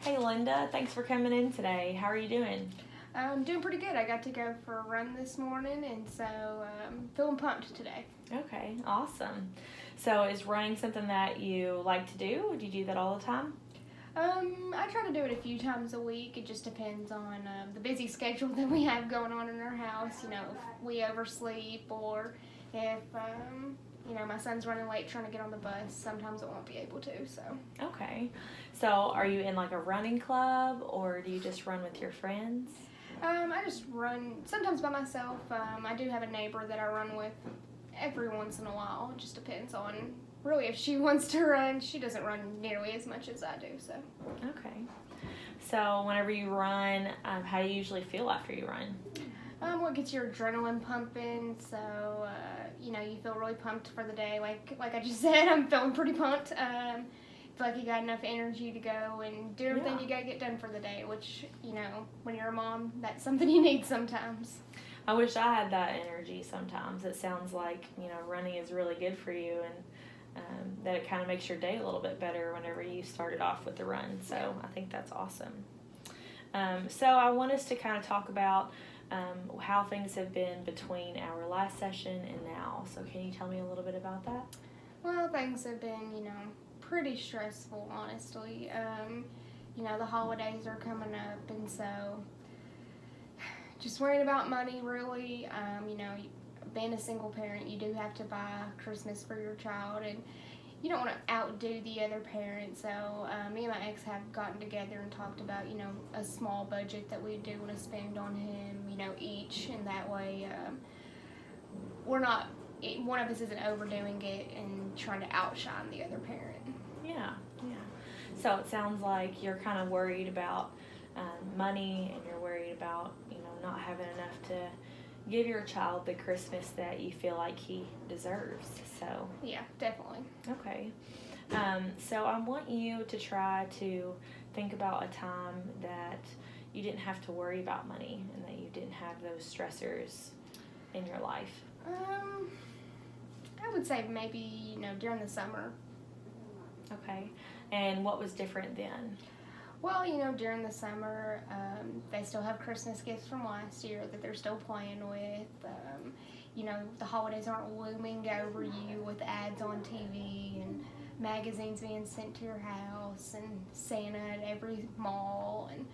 Hey Linda, thanks for coming in today. How are you doing? I'm doing pretty good. I got to go for a run this morning, and so feeling pumped today. Okay, awesome. So is running something that you like to do? Do you do that all the time? I try to do it a few times a week. It just depends on the busy schedule that we have going on in our house. If we oversleep or if my son's running late trying to get on the bus. Sometimes I won't be able to. So. Okay. So are you in like a running club or do you just run with your friends? I just run sometimes by myself. I do have a neighbor that I run with every once in a while. It just depends on really if she wants to run. She doesn't run nearly as much as I do. So. Okay. So whenever you run, how do you usually feel after you run? What gets your adrenaline pumping? So you feel really pumped for the day. Like I just said, I'm feeling pretty pumped. Feel like you got enough energy to go and do everything you gotta get done for the day. Which when you're a mom, that's something you need sometimes. I wish I had that energy sometimes. It sounds like running is really good for you and. That it kind of makes your day a little bit better whenever you started off with the run. So I think that's awesome. So I want us to kind of talk about how things have been between our last session and now. So can you tell me a little bit about that? Well, things have been, pretty stressful, honestly. The holidays are coming up, and so just worrying about money, really. Being a single parent, you do have to buy Christmas for your child, and you don't want to outdo the other parent. So me and my ex have gotten together and talked about, a small budget that we do want to spend on him, each, and that way we're not, one of us isn't overdoing it and trying to outshine the other parent. Yeah. So it sounds like you're kind of worried about money, and you're worried about, not having enough to give your child the Christmas that you feel like he deserves. So yeah, definitely. Okay. So I want you to try to think about a time that you didn't have to worry about money and that you didn't have those stressors in your life. I would say maybe, during the summer. Okay. And what was different then? Well, during the summer, they still have Christmas gifts from last year that they're still playing with. The holidays aren't looming over you with ads on TV and magazines being sent to your house and Santa at every mall. And,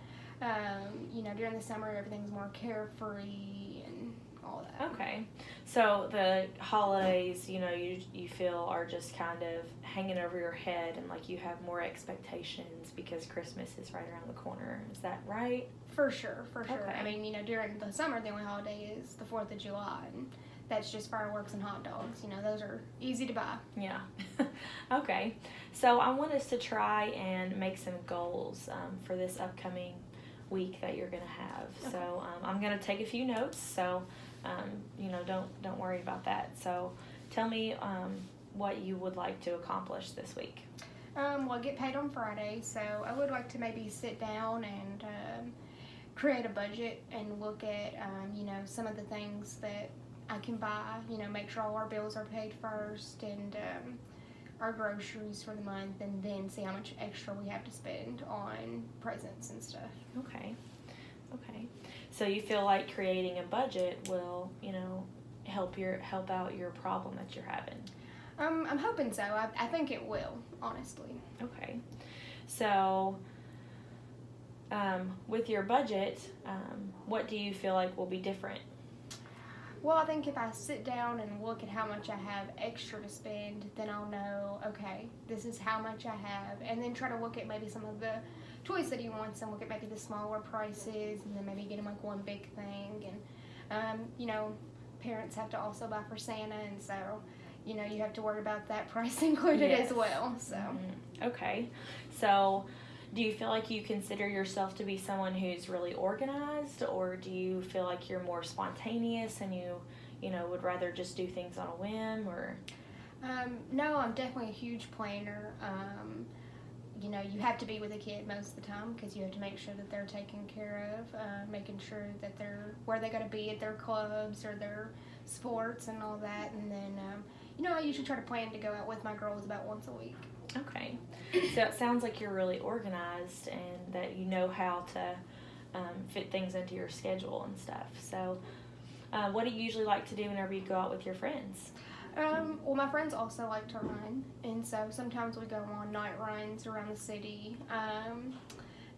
during the summer, everything's more carefree and all that. Okay. So the holidays, you feel are just kind of hanging over your head and like you have more expectations because Christmas is right around the corner. Is that right? For sure. Okay. I mean, during the summer, the only holiday is the 4th of July, and that's just fireworks and hot dogs. Those are easy to buy. Yeah. Okay. So I want us to try and make some goals for this upcoming week that you're going to have. Okay. So I'm going to take a few notes. So don't worry about that. So tell me what you would like to accomplish this week. Well, I get paid on Friday, so I would like to maybe sit down and create a budget and look at, some of the things that I can buy, make sure all our bills are paid first and our groceries for the month, and then see how much extra we have to spend on presents and stuff. Okay. So you feel like creating a budget will, help out your problem that you're having. I'm hoping so. I think it will, honestly. Okay. So with your budget, what do you feel like will be different? Well, I think if I sit down and look at how much I have extra to spend, then I'll know, okay, this is how much I have, and then try to look at maybe some of the toys that he wants and look at maybe the smaller prices, and then maybe get him like one big thing. And parents have to also buy for Santa, and so you have to worry about that price included as well. So Okay. So do you feel like you consider yourself to be someone who's really organized, or do you feel like you're more spontaneous and you would rather just do things on a whim, or? No, I'm definitely a huge planner. You have to be with a kid most of the time because you have to make sure that they're taken care of, making sure that they're where they got to be at their clubs or their sports and all that. And then, I usually try to plan to go out with my girls about once a week. Okay. So it sounds like you're really organized and that you know how to fit things into your schedule and stuff. So, what do you usually like to do whenever you go out with your friends? Well, my friends also like to run, and so sometimes we go on night runs around the city.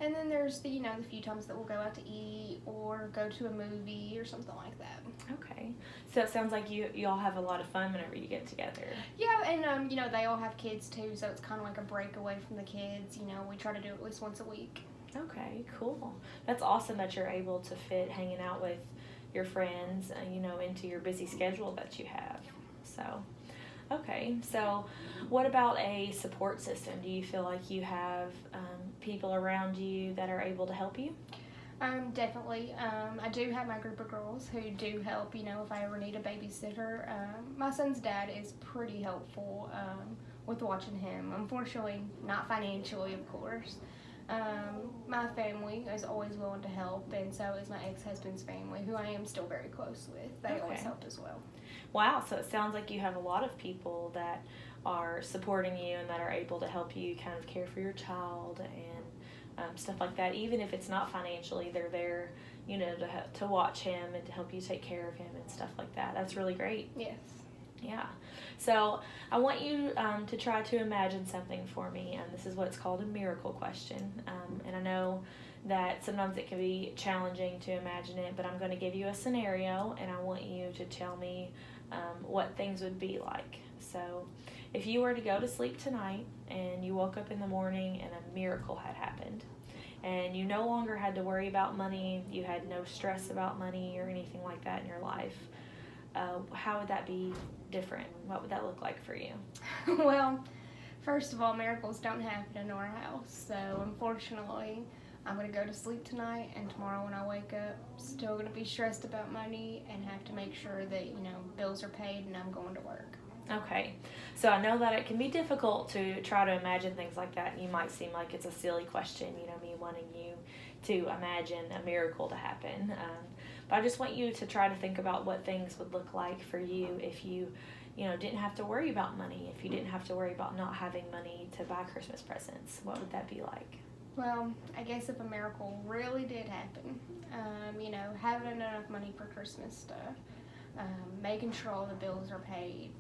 And then there's the few times that we'll go out to eat or go to a movie or something like that. Okay. So it sounds like you all have a lot of fun whenever you get together. Yeah, and they all have kids too, so it's kind of like a break away from the kids. We try to do it at least once a week. Okay, cool. That's awesome that you're able to fit hanging out with your friends, into your busy schedule that you have. So, okay. So, what about a support system? Do you feel like you have people around you that are able to help you? Definitely. I do have my group of girls who do help, if I ever need a babysitter. My son's dad is pretty helpful with watching him. Unfortunately, not financially, of course. My family is always willing to help, and so is my ex-husband's family, who I am still very close with. They always help as well. Wow, so it sounds like you have a lot of people that are supporting you and that are able to help you kind of care for your child and stuff like that. Even if it's not financially, they're there, to watch him and to help you take care of him and stuff like that. That's really great. Yes. Yeah. So I want you to try to imagine something for me, and this is what's called a miracle question. And I know that sometimes it can be challenging to imagine it, but I'm going to give you a scenario, and I want you to tell me what things would be like. So if you were to go to sleep tonight and you woke up in the morning and a miracle had happened, and you no longer had to worry about money, you had no stress about money or anything like that in your life, how would that be different? What would that look like for you? Well, first of all, miracles don't happen in our house, so unfortunately, I'm going to go to sleep tonight, and tomorrow when I wake up, still going to be stressed about money and have to make sure that, bills are paid and I'm going to work. Okay, so I know that it can be difficult to try to imagine things like that. You might seem like it's a silly question, me wanting you to imagine a miracle to happen. But I just want you to try to think about what things would look like for you if you, didn't have to worry about money, if you didn't have to worry about not having money to buy Christmas presents. What would that be like? Well, I guess if a miracle really did happen, having enough money for Christmas stuff, making sure all the bills are paid,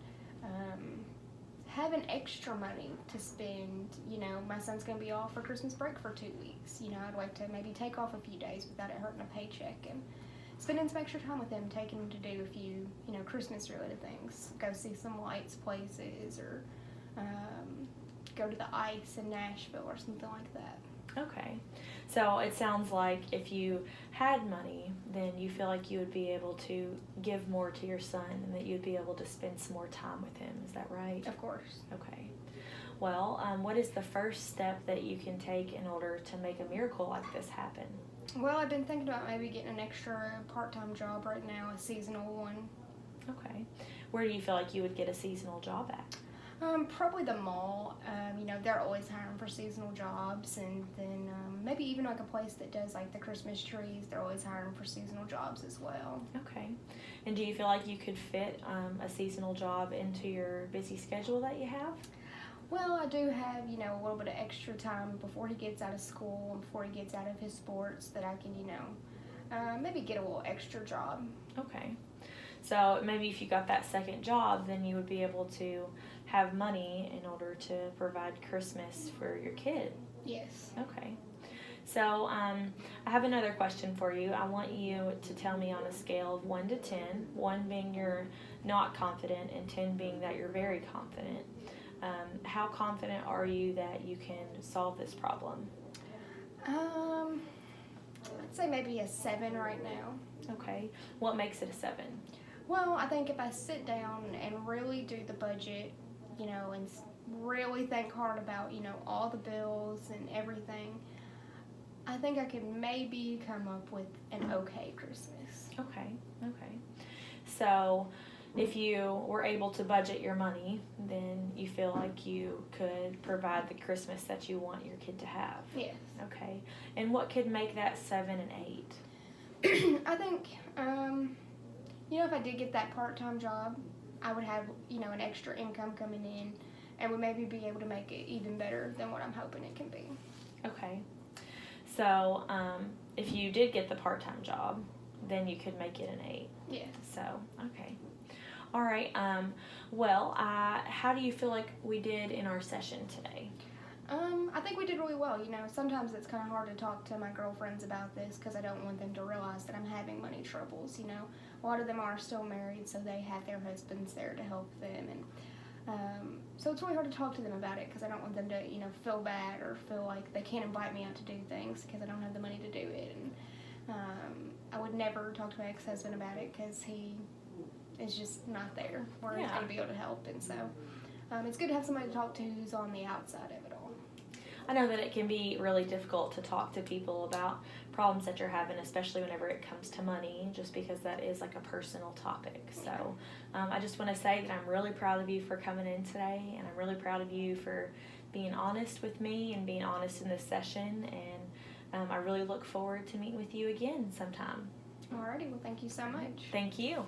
having extra money to spend. My son's going to be off for Christmas break for 2 weeks. I'd like to maybe take off a few days without it hurting a paycheck and spending some extra time with him, taking him to do a few, Christmas related things. Go see some lights places or go to the ice in Nashville or something like that. Okay, so it sounds like if you had money, then you feel like you would be able to give more to your son and that you'd be able to spend some more time with him. Is that right? Of course. Okay. Well, what is the first step that you can take in order to make a miracle like this happen? Well, I've been thinking about maybe getting an extra part-time job right now, a seasonal one. Okay. Where do you feel like you would get a seasonal job at? Probably the mall. They're always hiring for seasonal jobs, and then maybe even like a place that does like the Christmas trees. They're always hiring for seasonal jobs as well. Okay. And do you feel like you could fit a seasonal job into your busy schedule that you have? Well, I do have, a little bit of extra time before he gets out of school and before he gets out of his sports that I can, maybe get a little extra job. Okay. So maybe if you got that second job, then you would be able to have money in order to provide Christmas for your kid. Yes. Okay. So I have another question for you. I want you to tell me on a scale of 1 to 10, 1 being you're not confident and 10 being that you're very confident. How confident are you that you can solve this problem? I'd say maybe a 7 right now. Okay. What makes it a 7? Well, I think if I sit down and really do the budget, and really think hard about, all the bills and everything, I think I could maybe come up with an okay Christmas. Okay. So if you were able to budget your money, then you feel like you could provide the Christmas that you want your kid to have. Yes. Okay. And what could make that 7 and 8? I think, if I did get that part-time job, I would have, an extra income coming in and would maybe be able to make it even better than what I'm hoping it can be. Okay. So, if you did get the part-time job, then you could make it an 8. Yeah. So, okay. All right. How do you feel like we did in our session today? I think we did really well. You know, sometimes it's kind of hard to talk to my girlfriends about this because I don't want them to realize that I'm having money troubles. You know, a lot of them are still married, so they have their husbands there to help them, and so it's really hard to talk to them about it because I don't want them to, you know, feel bad or feel like they can't invite me out to do things because I don't have the money to do it. And I would never talk to my ex-husband about it because he is just not there where he's going to be able to help, and so it's good to have somebody to talk to who's on the outside of it all. I know that it can be really difficult to talk to people about problems that you're having, especially whenever it comes to money, just because that is like a personal topic. So I just want to say that I'm really proud of you for coming in today, and I'm really proud of you for being honest with me and being honest in this session, and I really look forward to meeting with you again sometime. Alrighty, well, thank you so much. Thank you.